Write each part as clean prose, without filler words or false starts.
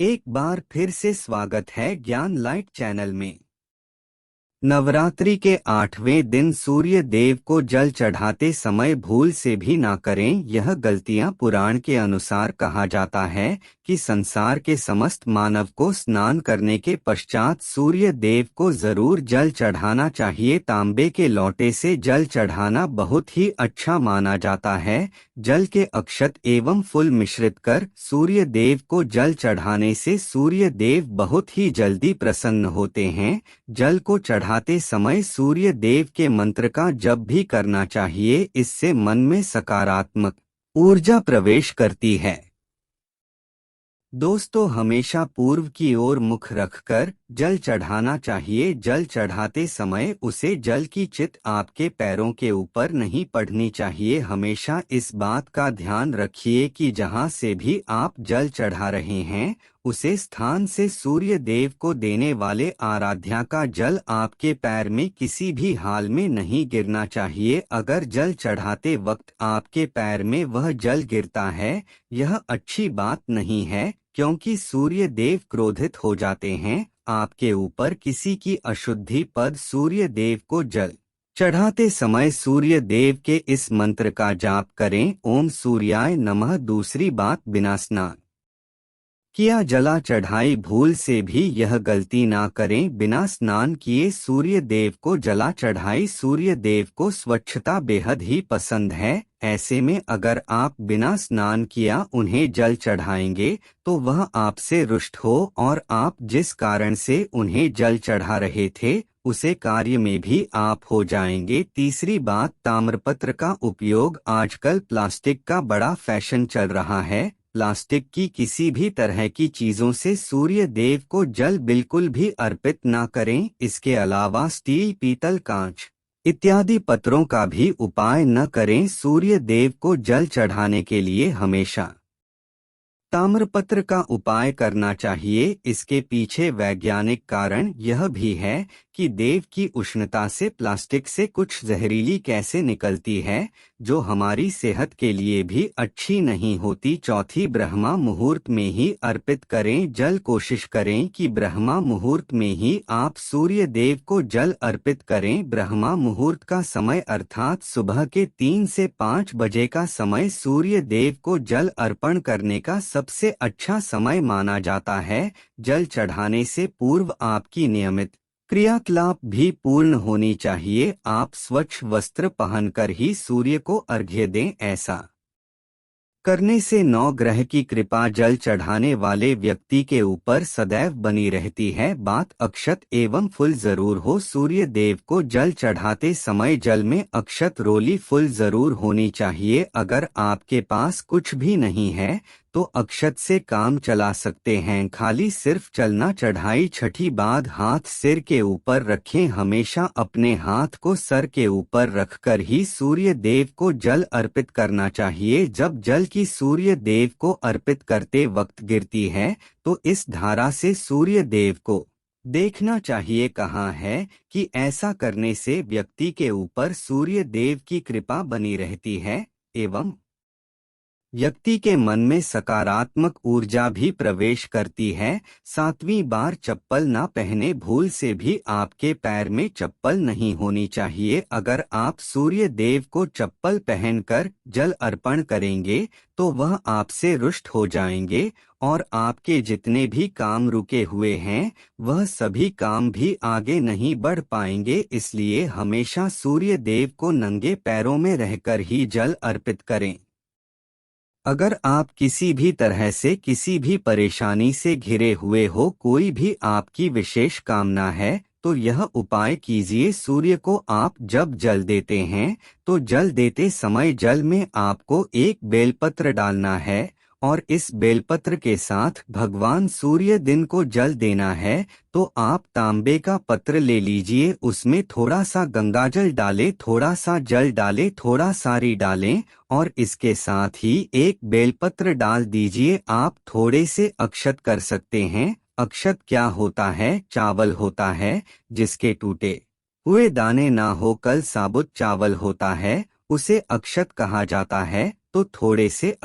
एक बार फिर से स्वागत है ज्ञान लाइट चैनल में। नवरात्रि के 8वें दिन सूर्य देव को जल चढ़ाते समय भूल से भी ना करें। यह गलतियां पुराण के अनुसार कहा जाता है कि संसार के समस्त मानव को स्नान करने के पश्चात सूर्य देव को जरूर जल चढ़ाना चाहिए। तांबे के लोटे से जल चढ़ाना बहुत ही अच्छा माना जाता है। जल के अक्षत एवं फूल मिश्रित कर सूर्य देव को जल चढ़ाने से सूर्य देव बहुत ही जल्दी प्रसन्न होते हैं। जल को चढ़ाते समय सूर्य देव के मंत्र का जप भी करना चाहिए। इससे मन में सकारात्मक ऊर्जा प्रवेश करती है। दोस्तों, हमेशा पूर्व की ओर मुख रखकर जल चढ़ाना चाहिए। जल चढ़ाते समय उसे जल की चित आपके पैरों के ऊपर नहीं पड़नी चाहिए। हमेशा इस बात का ध्यान रखिए कि जहां से भी आप जल चढ़ा रहे हैं उसे स्थान से सूर्य देव को देने वाले आराध्या का जल आपके पैर में किसी भी हाल में नहीं गिरना चाहिए। अगर जल चढ़ाते वक्त आपके पैर में वह जल गिरता है, यह अच्छी बात नहीं है, क्योंकि सूर्य देव क्रोधित हो जाते हैं। आपके ऊपर किसी की अशुद्धि पद सूर्य देव को जल चढ़ाते समय सूर्य देव के इस मंत्र का जाप करें, ओम सूर्याय नमः। दूसरी बात, बिना स्नान किया जला चढ़ाई भूल से भी यह गलती ना करें। बिना स्नान किए सूर्य देव को जला चढ़ाई। सूर्य देव को स्वच्छता बेहद ही पसंद है। ऐसे में अगर आप बिना स्नान किया उन्हें जल चढ़ाएंगे तो वह आपसे रुष्ट हो और आप जिस कारण से उन्हें जल चढ़ा रहे थे उसे कार्य में भी आप हो जाएंगे। तीसरी बात, ताम्रपत्र का उपयोग। आजकल प्लास्टिक का बड़ा फैशन चल रहा है। प्लास्टिक की किसी भी तरह की चीजों से सूर्य देव को जल बिल्कुल भी अर्पित ना करें। इसके अलावा स्टील, पीतल, कांच इत्यादि पत्रों का भी उपाय न करें। सूर्य देव को जल चढ़ाने के लिए हमेशा ताम्रपत्र का उपाय करना चाहिए। इसके पीछे वैज्ञानिक कारण यह भी है कि देव की उष्णता से प्लास्टिक से कुछ जहरीली गैसें निकलती है जो हमारी सेहत के लिए भी अच्छी नहीं होती। चौथी, ब्रह्मा मुहूर्त में ही अर्पित करें जल। कोशिश करें कि ब्रह्मा मुहूर्त में ही आप सूर्य देव को जल अर्पित करें। ब्रह्मा मुहूर्त का समय अर्थात सुबह के 3 से 5 बजे का समय सूर्य देव को जल अर्पण करने का सबसे अच्छा समय माना जाता है। जल चढ़ाने से पूर्व आपकी नियमित क्रियाकलाप भी पूर्ण होनी चाहिए। आप स्वच्छ वस्त्र पहनकर ही सूर्य को अर्घ्य दें। ऐसा करने से 9 ग्रह की कृपा जल चढ़ाने वाले व्यक्ति के ऊपर सदैव बनी रहती है। बात, अक्षत एवं फूल जरूर हो। सूर्य देव को जल चढ़ाते समय जल में अक्षत, रोली, फूल जरूर होनी चाहिए। अगर आपके पास कुछ भी नहीं है तो अक्षत से काम चला सकते हैं। खाली सिर्फ चलना चढ़ाई। छठी बात, हाथ सिर के ऊपर रखें। हमेशा अपने हाथ को सर के ऊपर रखकर ही सूर्य देव को जल अर्पित करना चाहिए। जब जल की सूर्य देव को अर्पित करते वक्त गिरती है तो इस धारा से सूर्य देव को देखना चाहिए। कहा है कि ऐसा करने से व्यक्ति के ऊपर सूर्य देव की कृपा बनी रहती है एवं व्यक्ति के मन में सकारात्मक ऊर्जा भी प्रवेश करती है। 7वीं बार, चप्पल ना पहने। भूल से भी आपके पैर में चप्पल नहीं होनी चाहिए। अगर आप सूर्य देव को चप्पल पहनकर जल अर्पण करेंगे तो वह आपसे रुष्ट हो जाएंगे और आपके जितने भी काम रुके हुए हैं वह सभी काम भी आगे नहीं बढ़ पाएंगे। इसलिए हमेशा सूर्य देव को नंगे पैरों में रहकर ही जल अर्पित करें। अगर आप किसी भी तरह से किसी भी परेशानी से घिरे हुए हो, कोई भी आपकी विशेष कामना है, तो यह उपाय कीजिए। सूर्य को आप जब जल देते हैं तो जल देते समय जल में आपको एक बेलपत्र डालना है और इस बेलपत्र के साथ भगवान सूर्य दिन को जल देना है। तो आप तांबे का पत्र ले लीजिए, उसमें थोड़ा सा गंगाजल डालें, थोड़ा सा जल डालें, थोड़ा सारी डालें और इसके साथ ही एक बेलपत्र डाल दीजिए। आप थोड़े से अक्षत कर सकते हैं। अक्षत क्या होता है? चावल होता है जिसके टूटे हुए दाने ना हो, कल साबुत चावल होता है, उसे अक्षत कहा जाता है। तो थोड़े से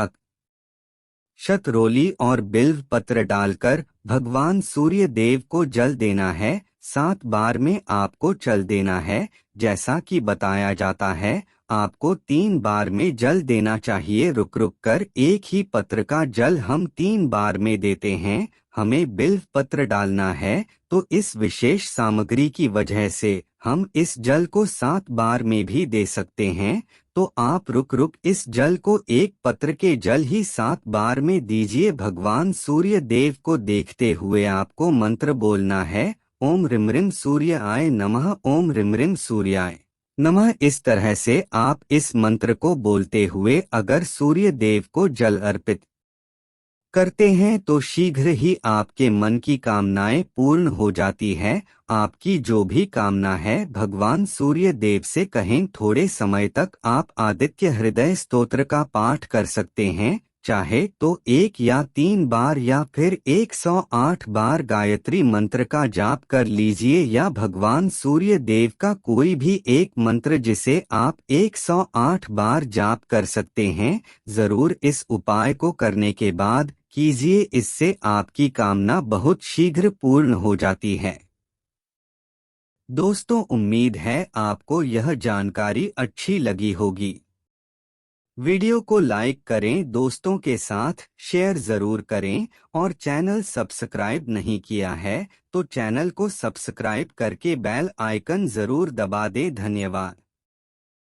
शतरोली और बिल्व पत्र डालकर भगवान सूर्य देव को जल देना है। 7 बार में आपको चल देना है। जैसा कि बताया जाता है, आपको 3 बार में जल देना चाहिए। रुक रुक कर एक ही पत्र का जल हम 3 बार में देते हैं। हमें बिल्व पत्र डालना है, तो इस विशेष सामग्री की वजह से हम इस जल को 7 बार में भी दे सकते हैं। तो आप रुक रुक इस जल को एक पत्र के जल ही 7 बार में दीजिए। भगवान सूर्य देव को देखते हुए आपको मंत्र बोलना है, ओम रिम रिम सूर्याय नमः, ओम रिम रिम सूर्याय नमः। इस तरह से आप इस मंत्र को बोलते हुए अगर सूर्य देव को जल अर्पित करते हैं तो शीघ्र ही आपके मन की कामनाएं पूर्ण हो जाती है। आपकी जो भी कामना है भगवान सूर्य देव से कहें। थोड़े समय तक आप आदित्य हृदय स्तोत्र का पाठ कर सकते हैं, चाहे तो 1 या 3 बार या फिर 108 बार गायत्री मंत्र का जाप कर लीजिए, या भगवान सूर्य देव का कोई भी एक मंत्र जिसे आप 108 बार जाप कर सकते हैं। जरूर इस उपाय को करने के बाद कीजिए, इससे आपकी कामना बहुत शीघ्र पूर्ण हो जाती है। दोस्तों, उम्मीद है आपको यह जानकारी अच्छी लगी होगी। वीडियो को लाइक करें, दोस्तों के साथ शेयर जरूर करें, और चैनल सब्सक्राइब नहीं किया है तो चैनल को सब्सक्राइब करके बेल आइकन जरूर दबा दें। धन्यवाद।